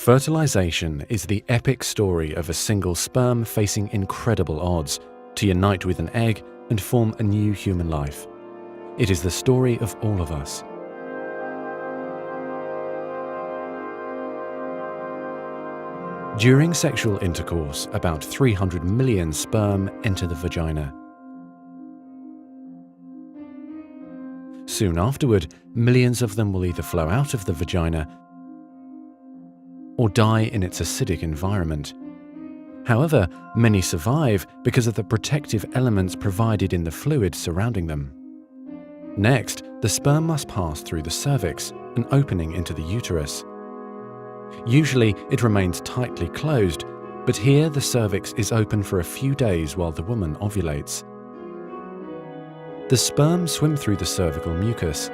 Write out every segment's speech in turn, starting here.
Fertilization is the epic story of a single sperm facing incredible odds to unite with an egg and form a new human life. It is the story of all of us. During sexual intercourse, about 300 million sperm enter the vagina. Soon afterward, millions of them will either flow out of the vagina or die in its acidic environment. However, many survive because of the protective elements provided in the fluid surrounding them. Next, the sperm must pass through the cervix, an opening into the uterus. Usually, it remains tightly closed, but here the cervix is open for a few days while the woman ovulates. The sperm swim through the cervical mucus,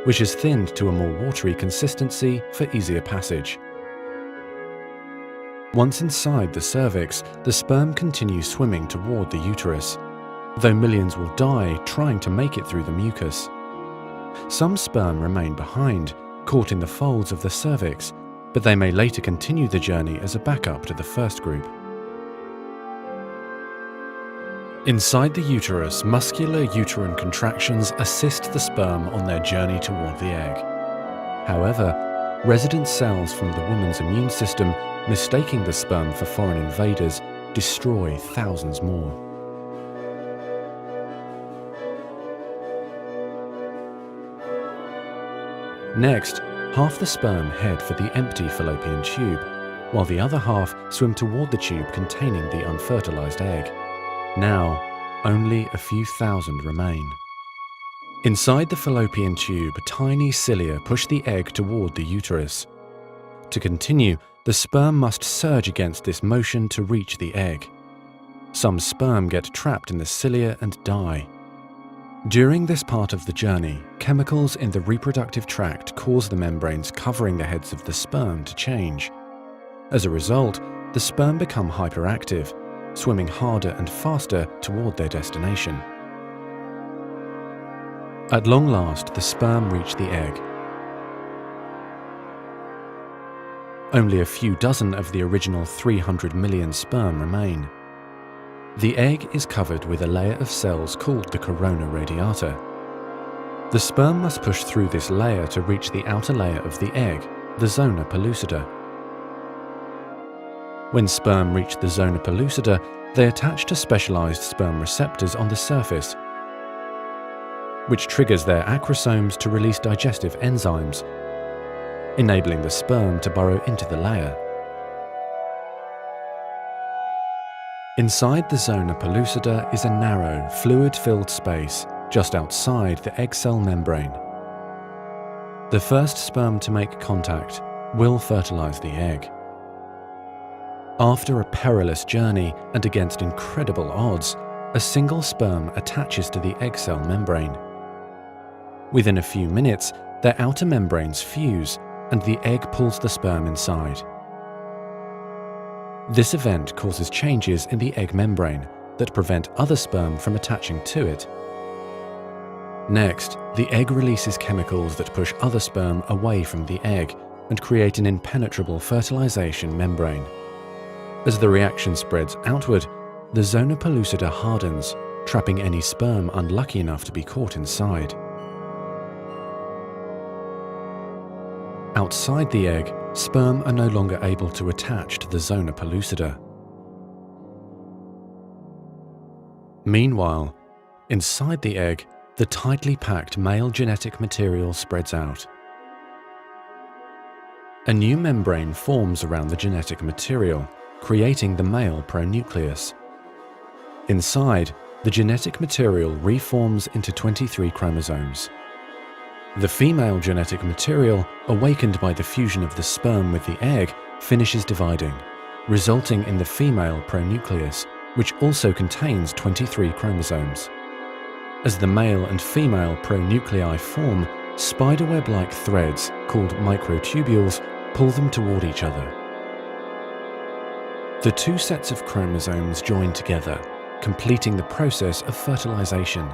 which is thinned to a more watery consistency for easier passage. Once inside the cervix, the sperm continues swimming toward the uterus, though millions will die trying to make it through the mucus. Some sperm remain behind, caught in the folds of the cervix, but they may later continue the journey as a backup to the first group. Inside the uterus, muscular uterine contractions assist the sperm on their journey toward the egg. However, resident cells from the woman's immune system, mistaking the sperm for foreign invaders, destroy thousands more. Next, half the sperm head for the empty fallopian tube, while the other half swim toward the tube containing the unfertilized egg. Now, only a few thousand remain. Inside the fallopian tube, tiny cilia push the egg toward the uterus. To continue, the sperm must surge against this motion to reach the egg. Some sperm get trapped in the cilia and die. During this part of the journey, chemicals in the reproductive tract cause the membranes covering the heads of the sperm to change. As a result, the sperm become hyperactive, swimming harder and faster toward their destination. At long last, the sperm reach the egg. Only a few dozen of the original 300 million sperm remain. The egg is covered with a layer of cells called the corona radiata. The sperm must push through this layer to reach the outer layer of the egg, the zona pellucida. When sperm reach the zona pellucida, they attach to specialized sperm receptors on the surface, which triggers their acrosomes to release digestive enzymes, enabling the sperm to burrow into the layer. Inside the zona pellucida is a narrow, fluid-filled space just outside the egg cell membrane. The first sperm to make contact will fertilize the egg. After a perilous journey and against incredible odds, a single sperm attaches to the egg cell membrane. Within a few minutes, their outer membranes fuse and the egg pulls the sperm inside. This event causes changes in the egg membrane that prevent other sperm from attaching to it. Next, the egg releases chemicals that push other sperm away from the egg and create an impenetrable fertilization membrane. As the reaction spreads outward, the zona pellucida hardens, trapping any sperm unlucky enough to be caught inside. Outside the egg, sperm are no longer able to attach to the zona pellucida. Meanwhile, inside the egg, the tightly packed male genetic material spreads out. A new membrane forms around the genetic material, creating the male pronucleus. Inside, the genetic material reforms into 23 chromosomes. The female genetic material, awakened by the fusion of the sperm with the egg, finishes dividing, resulting in the female pronucleus, which also contains 23 chromosomes. As the male and female pronuclei form, spiderweb-like threads, called microtubules, pull them toward each other. The two sets of chromosomes join together, completing the process of fertilization.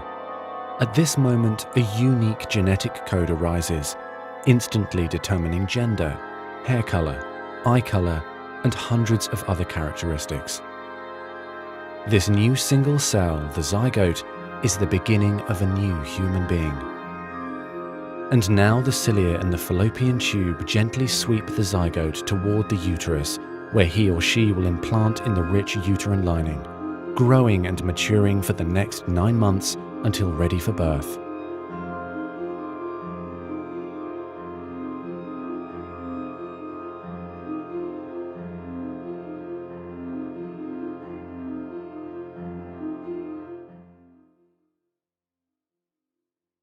At this moment, a unique genetic code arises, instantly determining gender, hair color, eye color, and hundreds of other characteristics. This new single cell, the zygote, is the beginning of a new human being. And now the cilia in the fallopian tube gently sweep the zygote toward the uterus, where he or she will implant in the rich uterine lining, growing and maturing for the next 9 months until ready for birth.